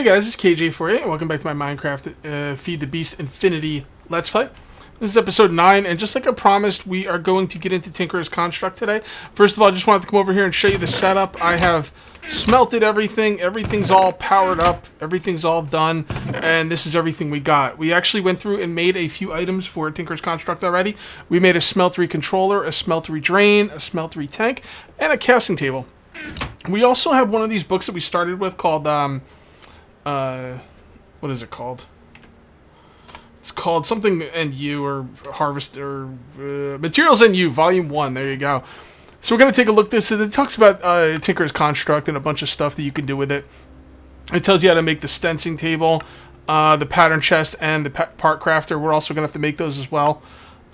Hey guys, it's KJ for you, and welcome back to my Minecraft Feed the Beast Infinity Let's Play. This is episode 9, and just like I promised, we are going to get into Tinker's Construct today. First of all, I just wanted to come over here and show you the setup. I have smelted everything, everything's all powered up, everything's all done, and this is everything we got. We actually went through and made a few items for Tinker's Construct already. We made a Smeltery controller, a Smeltery drain, a Smeltery tank, and a casting table. We also have one of these books that we started with called, what is it called? It's called something NU or Harvest or Materials NU, Volume 1. There you go. So we're going to take a look at this. It talks about Tinker's Construct and a bunch of stuff that you can do with it. It tells you how to make the stencing table, the pattern chest, and the part crafter. We're also going to have to make those as well.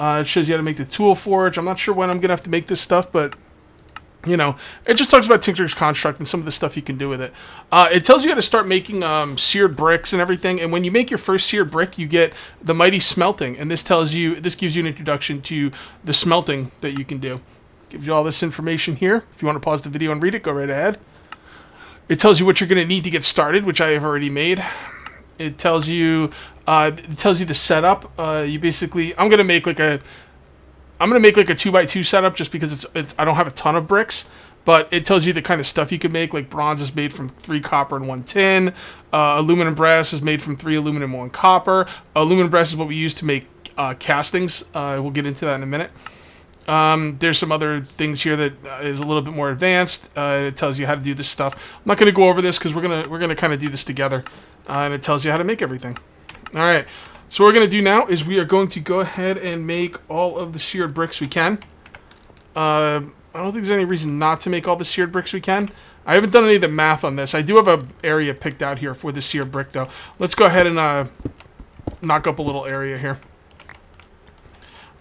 It shows you how to make the tool forge. I'm not sure when I'm going to have to make this stuff, but you know, it just talks about Tinker's Construct and some of the stuff you can do with it. It tells you how to start making seared bricks and everything. And when you make your first seared brick, you get the mighty smelting. And this gives you an introduction to the smelting that you can do. Gives you all this information here. If you want to pause the video and read it, go right ahead. It tells you what you're going to need to get started, which I have already made. It tells you the setup. You basically, I'm gonna make like a 2x2 setup just because I don't have a ton of bricks, but it tells you the kind of stuff you can make. Like bronze is made from 3 copper and 1 tin. Aluminum brass is made from 3 aluminum and 1 copper. Aluminum brass is what we use to make castings. We'll get into that in a minute. There's some other things here that is a little bit more advanced. It tells you how to do this stuff. I'm not going to go over this because we're gonna kind of do this together, and it tells you how to make everything. All right. So what we're going to do now is we are going to go ahead and make all of the seared bricks we can. I don't think there's any reason not to make all the seared bricks we can. I haven't done any of the math on this. I do have an area picked out here for the seared brick, though. Let's go ahead and knock up a little area here.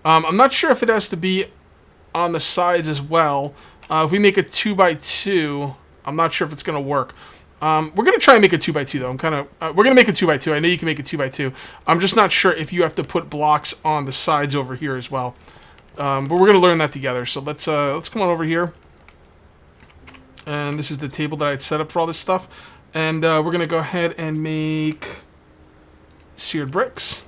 I'm not sure if it has to be on the sides as well. If we make a 2x2, I'm not sure if it's going to work. We're going to try and make a 2x2 though. We're going to make a 2x2. I know you can make a 2x2. I'm just not sure if you have to put blocks on the sides over here as well. But we're going to learn that together. So let's come on over here. And this is the table that I'd set up for all this stuff. And we're going to go ahead and make seared bricks.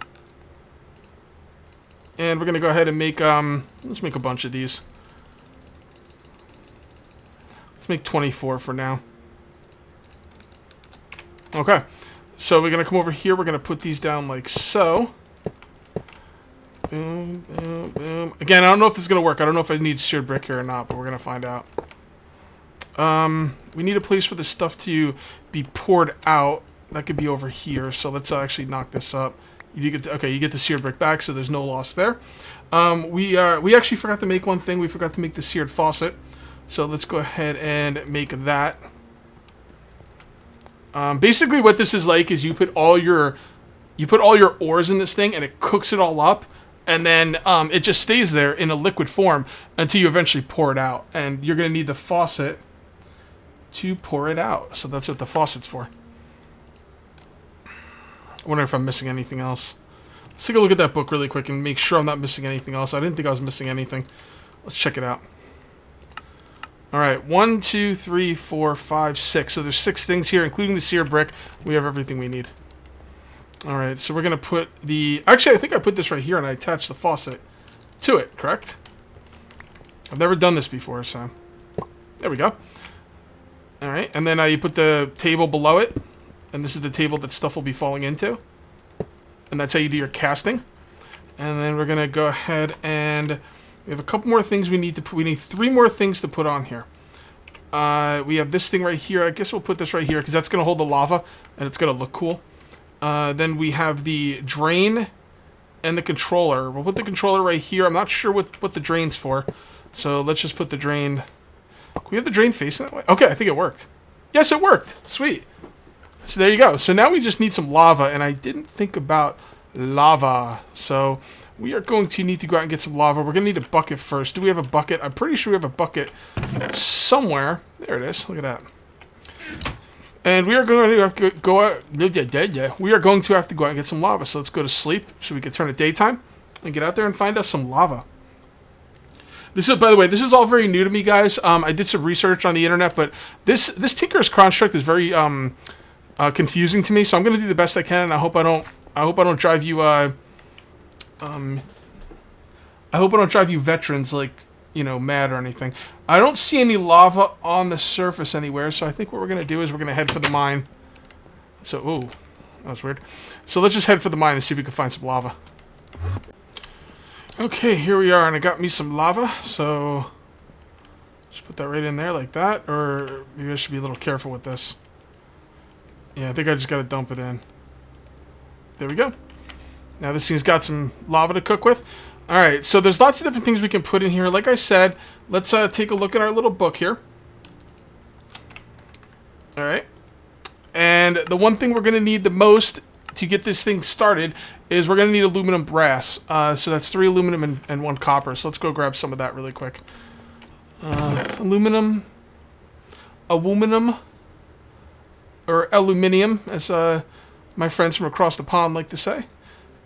And we're going to go ahead and make, let's make a bunch of these. Let's make 24 for now. Okay, so we're going to come over here. We're going to put these down like so. Boom, boom, boom. Again, I don't know if this is going to work. I don't know if I need seared brick here or not, but we're going to find out. We need a place for this stuff to be poured out. That could be over here, so let's actually knock this up. You get the seared brick back, so there's no loss there. We actually forgot to make one thing. We forgot to make the seared faucet. So let's go ahead and make that. Basically what this is like is you put all your ores in this thing and it cooks it all up, and then it just stays there in a liquid form until you eventually pour it out, and you're going to need the faucet to pour it out. So that's what the faucet's for. I wonder if I'm missing anything else. Let's take a look at that book really quick and make sure I'm not missing anything else. I didn't think I was missing anything. Let's check it out. Alright, 1, 2, 3, 4, 5, 6. So there's 6 things here, including the seared brick. We have everything we need. Alright, so we're going to put the... Actually, I think I put this right here and I attached the faucet to it, correct? I've never done this before, so... There we go. Alright, and then you put the table below it. And this is the table that stuff will be falling into. And that's how you do your casting. And then we're going to go ahead and... We have a couple more things we need to put. We need 3 more things to put on here. We have this thing right here. I guess we'll put this right here because that's going to hold the lava and it's going to look cool. Then we have the drain and the controller. We'll put the controller right here. I'm not sure what the drain's for. So let's just put the drain. Can we have the drain facing that way? Okay, I think it worked. Yes, it worked. Sweet. So there you go. So now we just need some lava, and I didn't think about lava. So we are going to need to go out and get some lava. We're going to need a bucket first. Do we have a bucket? I'm pretty sure we have a bucket somewhere. There it is. Look at that. And we are going to have to go out. We are going to have to go out and get some lava. So let's go to sleep so we can turn it daytime and get out there and find us some lava. This is, by the way, this is all very new to me, guys. I did some research on the internet, but this Tinker's Construct is very confusing to me. So I'm gonna do the best I can, and I hope I don't drive you I hope I don't drive you veterans like, you know, mad or anything. I don't see any lava on the surface anywhere, so I think what we're gonna do is we're gonna head for the mine. So, ooh, that was weird. So let's just head for the mine and see if we can find some lava. Okay, here we are, and I got me some lava, so just put that right in there like that, or maybe I should be a little careful with this. Yeah, I think I just gotta dump it in. There we go. Now this thing's got some lava to cook with. Alright, so there's lots of different things we can put in here. Like I said, let's take a look at our little book here. Alright. And the one thing we're going to need the most to get this thing started is we're going to need aluminum brass. So that's 3 aluminum and 1 copper. So let's go grab some of that really quick. Aluminum, or aluminium, as my friends from across the pond like to say.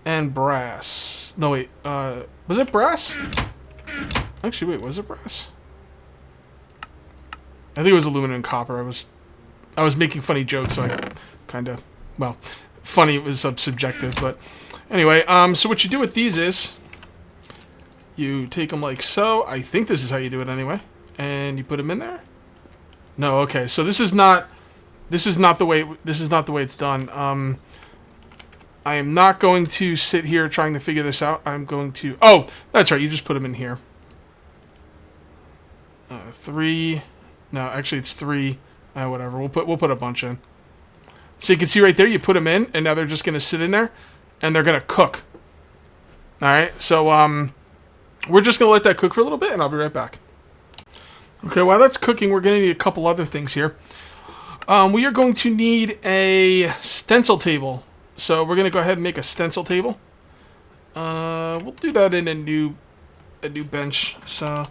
And brass. No, wait. Was it brass? Actually, wait. Was it brass? I think it was aluminum and copper. I was making funny jokes, so I kind of... Well, funny was subjective, but... Anyway, so what you do with these is... You take them like so. I think this is how you do it anyway. And you put them in there. No, okay. So this is not the way it's done. I am not going to sit here trying to figure this out. I'm going to... Oh, that's right. You just put them in here. 3... No, actually it's 3. Whatever. We'll put a bunch in. So you can see right there, you put them in, and now they're just going to sit in there, and they're going to cook. Alright, so we're just going to let that cook for a little bit, and I'll be right back. Okay, while that's cooking, we're going to need a couple other things here. We are going to need a stencil table. So we're going to go ahead and make a stencil table. We'll do that in a new bench. So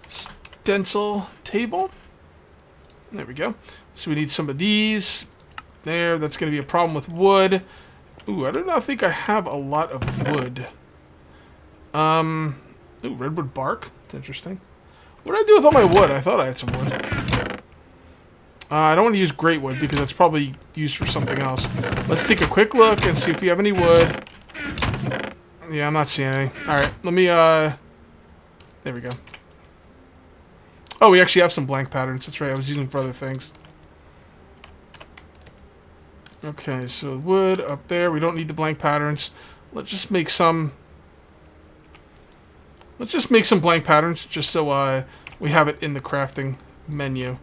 stencil table. There we go. So we need some of these. There, that's going to be a problem with wood. Ooh, I do not think I have a lot of wood. Ooh, redwood bark. That's interesting. What did I do with all my wood? I thought I had some wood. I don't want to use great wood because that's probably used for something else. Let's take a quick look and see if we have any wood. Yeah, I'm not seeing any. Alright, let me, there we go. Oh, we actually have some blank patterns. That's right, I was using them for other things. Okay, so wood up there. We don't need the blank patterns. Let's just make some... Let's just make some blank patterns just so we have it in the crafting menu.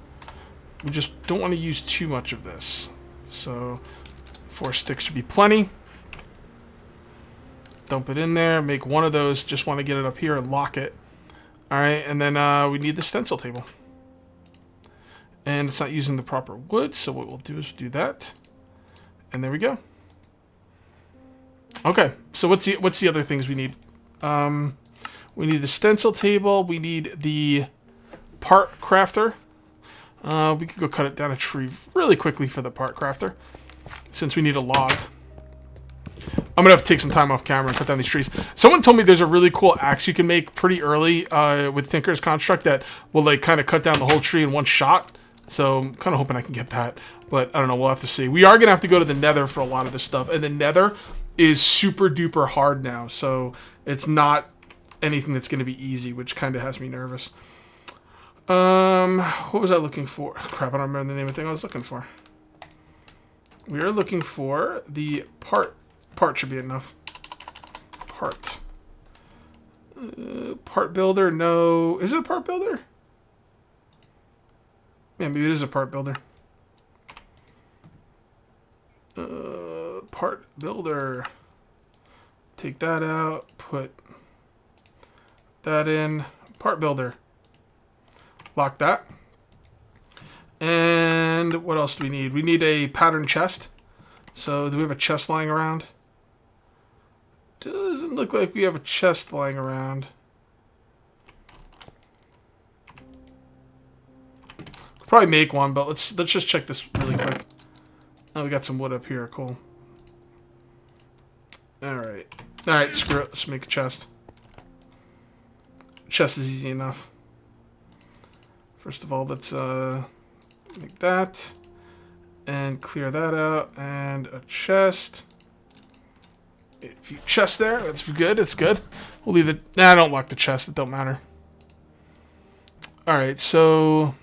We just don't want to use too much of this. So 4 sticks should be plenty. Dump it in there. Make one of those. Just want to get it up here and lock it. Alright, and then we need the stencil table. And it's not using the proper wood, so what we'll do is do that. And there we go. Okay, so what's the other things we need? We need the stencil table. We need the part crafter. We could go cut it down a tree really quickly for the part crafter, since we need a log. I'm going to have to take some time off camera and cut down these trees. Someone told me there's a really cool axe you can make pretty early with Tinker's Construct that will like kind of cut down the whole tree in one shot. So I'm kind of hoping I can get that. But I don't know, we'll have to see. We are going to have to go to the nether for a lot of this stuff. And the nether is super duper hard now. So it's not anything that's going to be easy, which kind of has me nervous. What was I looking for? Crap, I don't remember the name of the thing I was looking for. We are looking for the part. Part should be enough. Part. Part builder, no. Is it a part builder? Yeah, maybe it is a part builder. Part builder. Take that out. Put that in. Part builder. Lock that. And what else do we need? We need a pattern chest. So do we have a chest lying around? Doesn't look like we have a chest lying around. Could probably make one, but let's just check this really quick. Oh, we got some wood up here. Cool. Alright. Alright, screw it. Let's make a chest. Chest is easy enough. First of all, let's make that. And clear that out. And a chest. A few chests there. That's good. That's good. We'll leave it. Nah, don't lock the chest. It don't matter. Alright, so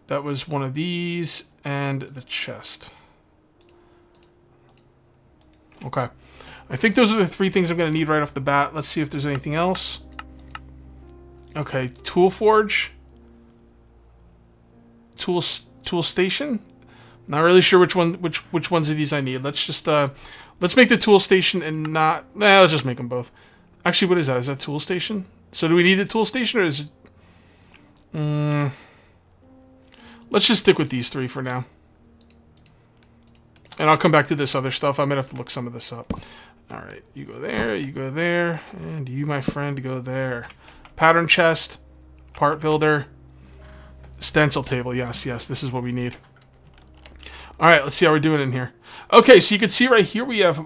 that was one of these and the chest. Okay. I think those are the 3 things I'm going to need right off the bat. Let's see if there's anything else. Okay, tool forge. Tool station. Not really sure which ones of these I need. Let's just let's make the tool station and not. Let's just make them both. Actually, what is that? Is that tool station? So do we need the tool station or is it? Let's just stick with these 3 for now. And I'll come back to this other stuff. I might have to look some of this up. Alright, you go there, and you, my friend, go there. Pattern chest, part builder, stencil table. Yes, this is what we need. Alright, let's see how we're doing in here. Okay, so you can see right here we have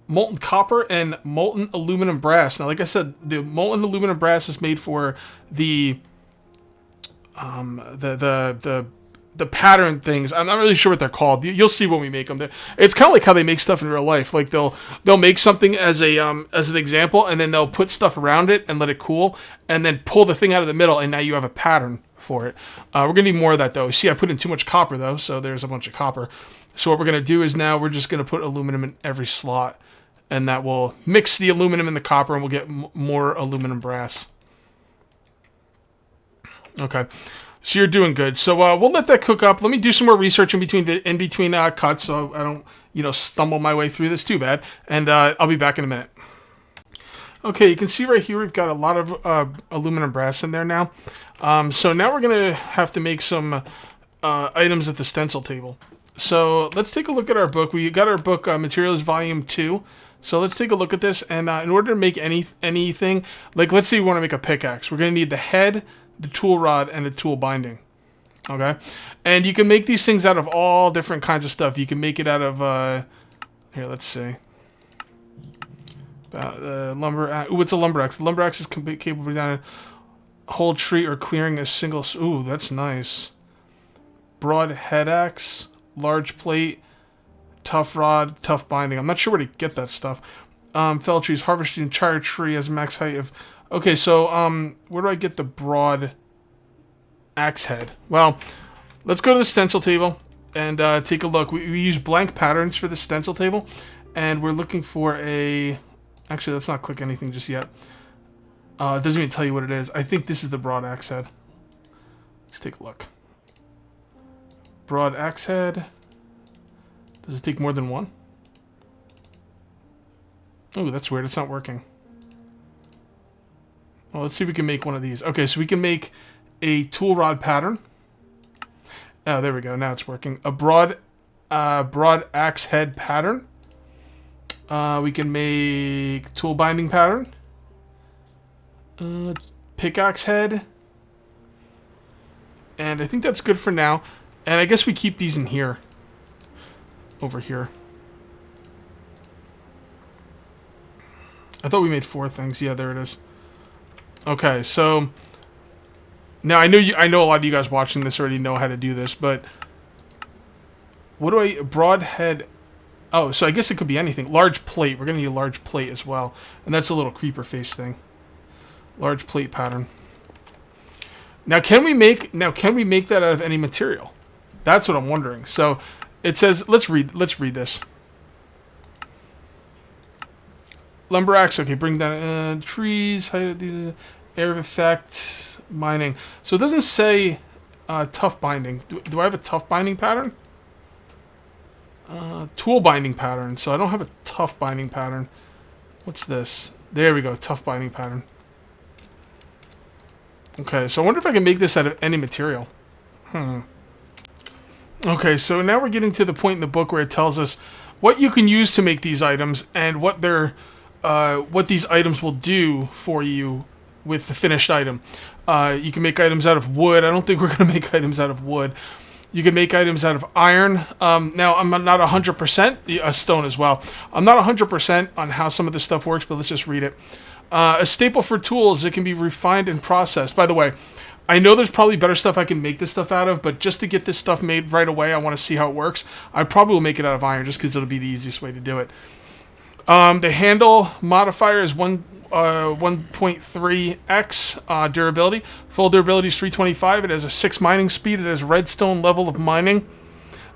molten copper and molten aluminum brass. Now, like I said, the molten aluminum brass is made for the pattern things. I'm not really sure what they're called. You'll see when we make them. It's kind of like how they make stuff in real life. Like they'll make something as an example, and then they'll put stuff around it and let it cool, and then pull the thing out of the middle, and now you have a pattern for it. We're gonna need more of that though. See, I put in too much copper though, so there's a bunch of copper. So what we're gonna do is now we're just gonna put aluminum in every slot, and that will mix the aluminum and the copper, and we'll get more aluminum brass. Okay. So you're doing good. So we'll let that cook up. Let me do some more research in between cuts, so I don't stumble my way through this too bad. And I'll be back in a minute. Okay, you can see right here we've got a lot of aluminum brass in there now. So now we're gonna have to make some items at the stencil table. So let's take a look at our book. We got our book Materials Volume 2. So let's take a look at this. And in order to make anything, like let's say we want to make a pickaxe, we're gonna need the head, the tool rod, and the tool binding. Okay, and you can make these things out of all different kinds of stuff. You can make it out of here, let's see, lumber. Ooh, it's a lumber axe. The lumber axe is capable of down a whole tree or clearing a single. Ooh, that's nice. Broad head axe, large plate, tough rod, tough binding. I'm not sure where to get that stuff. Fell trees, harvest the entire tree as max height of. Okay, so where do I get the broad axe head? Well, let's go to the stencil table and take a look. We use blank patterns for the stencil table, and we're looking for a. Actually, let's not click anything just yet. It doesn't even tell you what it is. I think this is the broad axe head. Let's take a look. Broad axe head. Does it take more than one? Oh, that's weird. It's not working. Well, let's see if we can make one of these. Okay, so we can make a tool rod pattern. Oh, there we go. Now it's working. A broad axe head pattern. We can make tool binding pattern. Pickaxe head. And I think that's good for now. And I guess we keep these in here. Over here. I thought we made 4 things. Yeah, there it is. Okay, so now I know a lot of you guys watching this already know how to do this, but what do I broad head? Oh, so I guess it could be anything. Large plate. We're gonna need a large plate as well, and that's a little creeper face thing. Large plate pattern. Now, can we make that out of any material? That's what I'm wondering. So it says, let's read this. Lumber axe, okay, bring down trees, air effect, mining. So it doesn't say tough binding. Do I have a tough binding pattern? Tool binding pattern. So I don't have a tough binding pattern. What's this? There we go, tough binding pattern. Okay, so I wonder if I can make this out of any material. Okay, so now we're getting to the point in the book where it tells us what you can use to make these items and what these items will do for you with the finished item. You can make items out of wood. I don't think we're going to make items out of wood. You can make items out of iron. Now, I'm not 100%, stone as well. I'm not 100% on how some of this stuff works, but let's just read it. A staple for tools, it can be refined and processed. By the way, I know there's probably better stuff I can make this stuff out of, but just to get this stuff made right away, I want to see how it works. I probably will make it out of iron just because it'll be the easiest way to do it. The handle modifier is 1.3x durability. Full durability is 325. It has a 6 mining speed. It has redstone level of mining.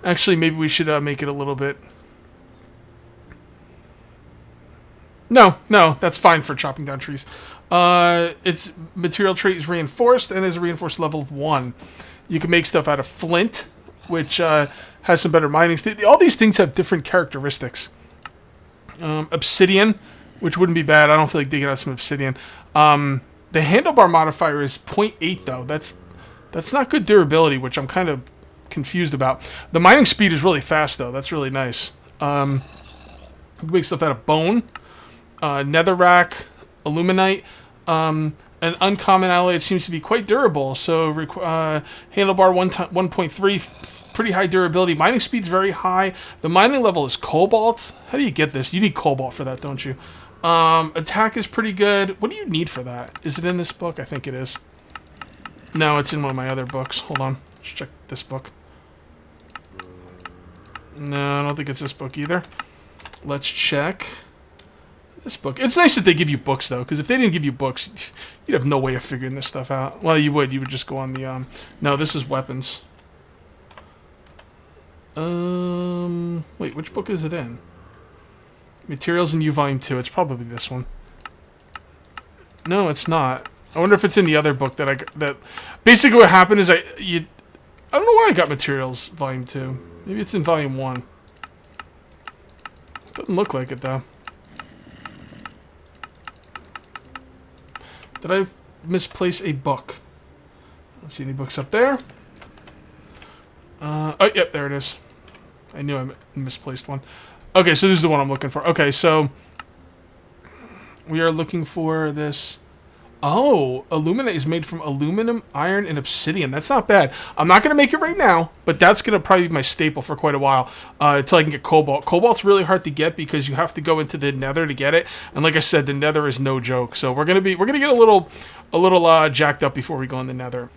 Actually, maybe we should make it a little bit... No, that's fine for chopping down trees. Its material trait is reinforced and is a reinforced level of 1. You can make stuff out of flint, which has some better mining. All these things have different characteristics. Obsidian, which wouldn't be bad. I don't feel like digging out some obsidian. The handlebar modifier is 0.8 though. That's not good durability, which I'm kind of confused about. The mining speed is really fast though. That's really nice. You can make stuff out of bone, netherrack, aluminite. An uncommon alloy. It seems to be quite durable. So handlebar 1.3. Pretty high durability. Mining speed's very high. The mining level is cobalt. How do you get this? You need cobalt for that, don't you? Attack is pretty good. What do you need for that? Is it in this book? I think it is. No, it's in one of my other books. Hold on. Let's check this book. No, I don't think it's this book either. Let's check this book. It's nice that they give you books, though, because if they didn't give you books, you'd have no way of figuring this stuff out. Well, you would. You would just go on the... No, this is weapons. Wait, which book is it in? Materials in U Volume 2. It's probably this one. No, it's not. I wonder if it's in the other book that basically what happened is I don't know why I got Materials Volume 2. Maybe it's in Volume 1. Doesn't look like it though. Did I misplace a book? I don't see any books up there. Oh, yep, there it is. I knew I misplaced one. Okay, so this is the one I'm looking for. Okay, so we are looking for this. Oh, aluminite is made from aluminum, iron, and obsidian. That's not bad. I'm not going to make it right now, but that's going to probably be my staple for quite a while until I can get cobalt. Cobalt's really hard to get because you have to go into the nether to get it. And like I said, the nether is no joke. So we're going to get a little jacked up before we go in the nether.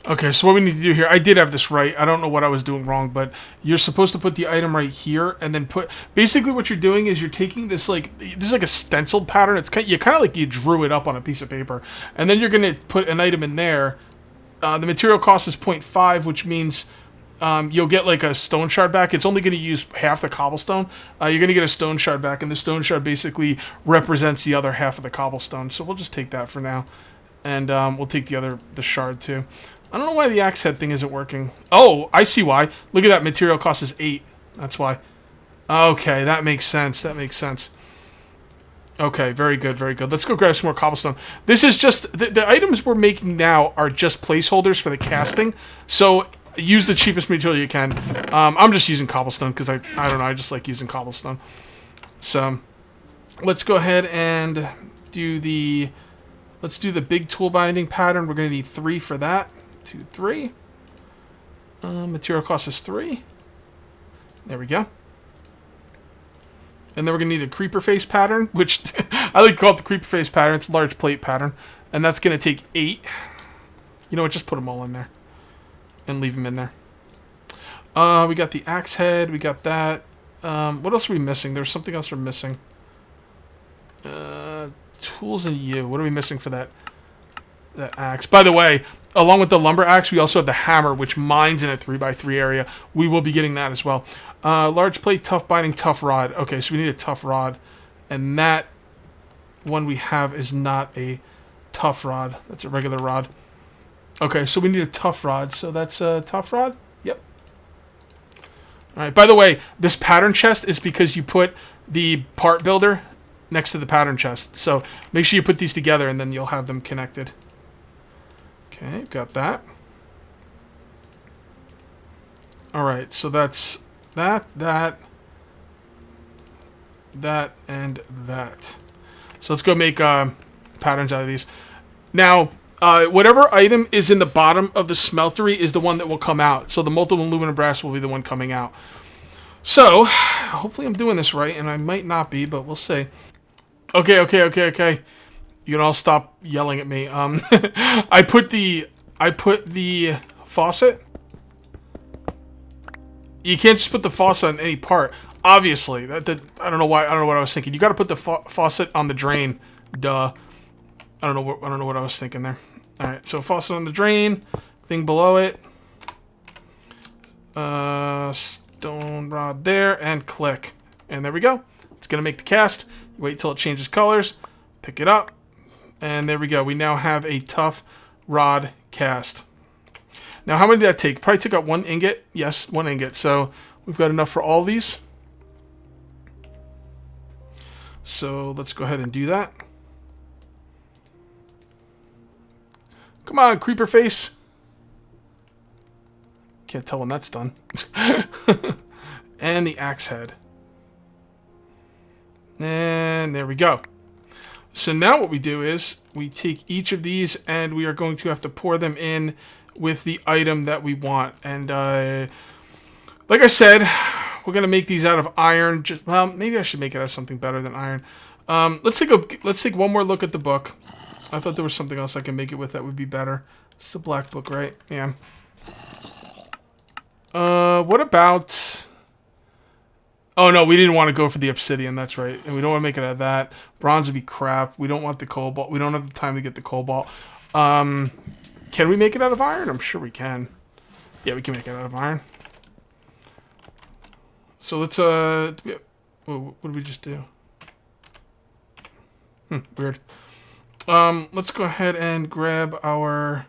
Okay, so what we need to do here, I did have this right. I don't know what I was doing wrong, but you're supposed to put the item right here and then basically what you're doing is you're taking this like a stenciled pattern. It's kind of like you drew it up on a piece of paper. And then you're going to put an item in there. The material cost is 0.5, which means you'll get like a stone shard back. It's only going to use half the cobblestone. You're going to get a stone shard back, and the stone shard basically represents the other half of the cobblestone. So we'll just take that for now. And we'll take the shard too. I don't know why the axe head thing isn't working. Oh, I see why. Look at that. Material cost is 8. That's why. Okay, that makes sense. That makes sense. Okay, very good, very good. Let's go grab some more cobblestone. This is just... The items we're making now are just placeholders for the casting. So, use the cheapest material you can. I'm just using cobblestone because I don't know. I just like using cobblestone. So, let's go ahead and do the... Let's do the big tool binding pattern. We're going to need 3 for that. 2, 3. Material cost is 3. There we go. And then we're going to need a creeper face pattern, which I like to call it the creeper face pattern. It's a large plate pattern. And that's going to take 8. You know what? Just put them all in there. And leave them in there. We got the axe head. We got that. What else are we missing? There's something else we're missing. Tools and you. What are we missing for that axe? By the way, along with the lumber axe, we also have the hammer, which mines in a 3x3 area. We will be getting that as well. Large plate, tough binding, tough rod. Okay, so we need a tough rod. And that one we have is not a tough rod. That's a regular rod. Okay, so we need a tough rod. So that's a tough rod? Yep. All right, by the way, this pattern chest is because you put the part builder next to the pattern chest. So make sure you put these together and then you'll have them connected. Okay, got that. Alright, so that's that, and that. So let's go make patterns out of these. Now, whatever item is in the bottom of the smeltery is the one that will come out. So the molten aluminum brass will be the one coming out. So, hopefully I'm doing this right, and I might not be, but we'll see. Okay. You can all stop yelling at me. I put the I put the faucet. You can't just put the faucet on any part. Obviously, I don't know why. I don't know what I was thinking. You got to put the faucet on the drain. Duh. I don't know what I was thinking there. All right, so faucet on the drain, thing below it. Stone rod there, and click, and there we go. It's gonna make the cast. Wait till it changes colors. Pick it up, and there we go. We now have a tough rod cast. Now, how many did that take? Probably took out 1 ingot. Yes, 1 ingot. So we've got enough for all these. So let's go ahead and do that. Come on, creeper face. Can't tell when that's done. And the axe head. And there we go. So now what we do is we take each of these and we are going to have to pour them in with the item that we want. And like I said, we're going to make these out of iron. Well, maybe I should make it out of something better than iron. Let's take one more look at the book. I thought there was something else I can make it with that would be better. It's a black book, right? Yeah. What about... Oh, no, we didn't want to go for the obsidian. That's right. And we don't want to make it out of that. Bronze would be crap. We don't want the cobalt. We don't have the time to get the cobalt. Can we make it out of iron? I'm sure we can. Yeah, we can make it out of iron. So let's, what did we just do? Weird. Let's go ahead and grab our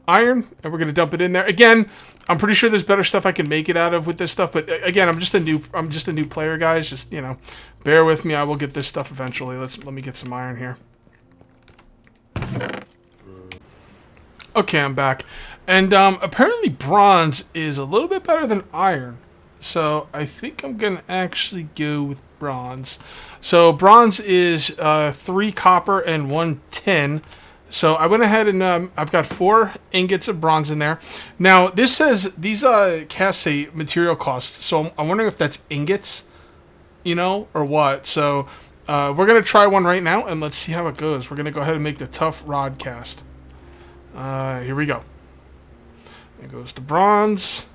iron, and we're gonna dump it in there. Again, I'm pretty sure there's better stuff I can make it out of with this stuff, but again, I'm just a new player, guys. Just, you know, bear with me. I will get this stuff eventually. Let me get some iron here. Okay, I'm back, and apparently bronze is a little bit better than iron, so I think I'm gonna actually go with bronze. So bronze is 3 copper and 1 tin. So I went ahead and I've got 4 ingots of bronze in there. Now this says these casts say material cost. So I'm wondering if that's ingots, you know, or what. So we're gonna try one right now and let's see how it goes. We're gonna go ahead and make the tough rod cast. Here we go. There goes the bronze.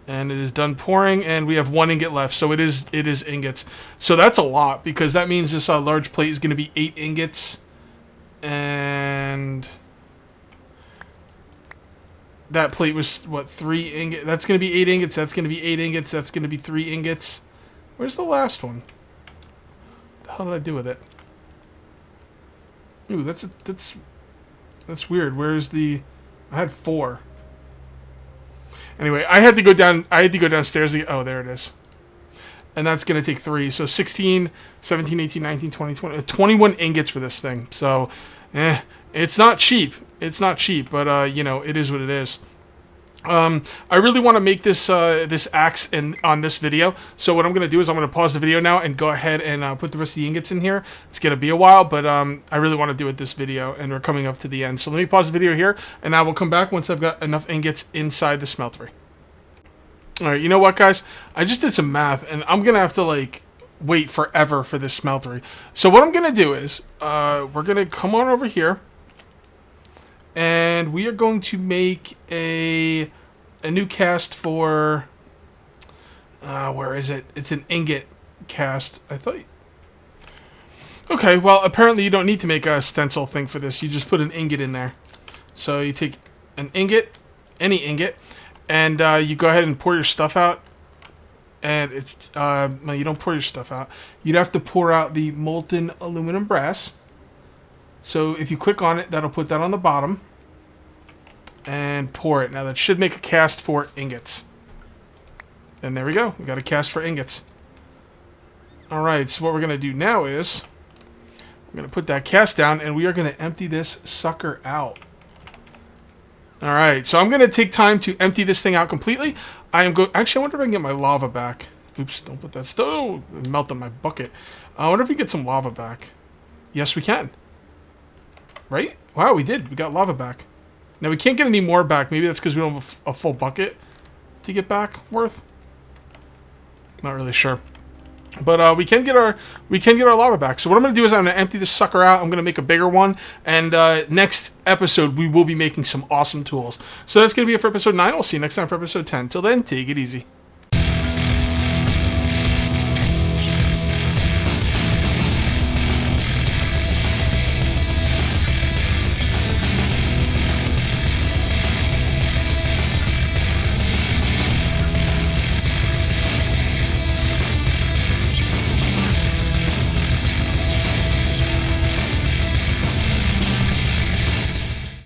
And it is done pouring, and we have 1 ingot left, so it is ingots. So that's a lot, because that means this large plate is going to be 8 ingots. And that plate was, what, 3 ingots? That's going to be 8 ingots, that's going to be 8 ingots, that's going to be 3 ingots. Where's the last one? What the hell did I do with it? Ooh, that's weird. Where's the... I had 4. Anyway, I had to go downstairs to get... Oh, there it is. And that's going to take 3. So 16, 17, 18, 19, 20, 21 ingots for this thing. So, it's not cheap. It's not cheap, but, you know, it is what it is. I really want to make this this axe on this video. So what I'm going to do is I'm going to pause the video now and go ahead and put the rest of the ingots in here. It's going to be a while, but I really want to do it this video, and we're coming up to the end. So let me pause the video here, and I will come back once I've got enough ingots inside the smeltery. All right, you know what, guys? I just did some math, and I'm going to have to, like, wait forever for this smeltery. So what I'm going to do is we're going to come on over here, and we are going to make a new cast for... where is it? It's an ingot cast. I thought... Okay, well, apparently you don't need to make a stencil thing for this. You just put an ingot in there. So you take an ingot, any ingot, and you go ahead and pour your stuff out. And no, you don't pour your stuff out. You'd have to pour out the molten aluminum brass. So if you click on it, that'll put that on the bottom. And pour it. Now that should make a cast for ingots. And there we go. We got a cast for ingots. Alright, so what we're going to do now is we're going to put that cast down and we are going to empty this sucker out. Alright, so I'm going to take time to empty this thing out completely. Actually, I wonder if I can get my lava back. Oops, don't put that stove. It melted my bucket. I wonder if we get some lava back. Yes, we can. Right? Wow, we did. We got lava back. Now, we can't get any more back. Maybe that's because we don't have a full bucket to get back worth. Not really sure. But we can get our lava back. So what I'm going to do is I'm going to empty this sucker out. I'm going to make a bigger one. And next episode, we will be making some awesome tools. So that's going to be it for episode 9. We'll see you next time for episode 10. Till then, take it easy.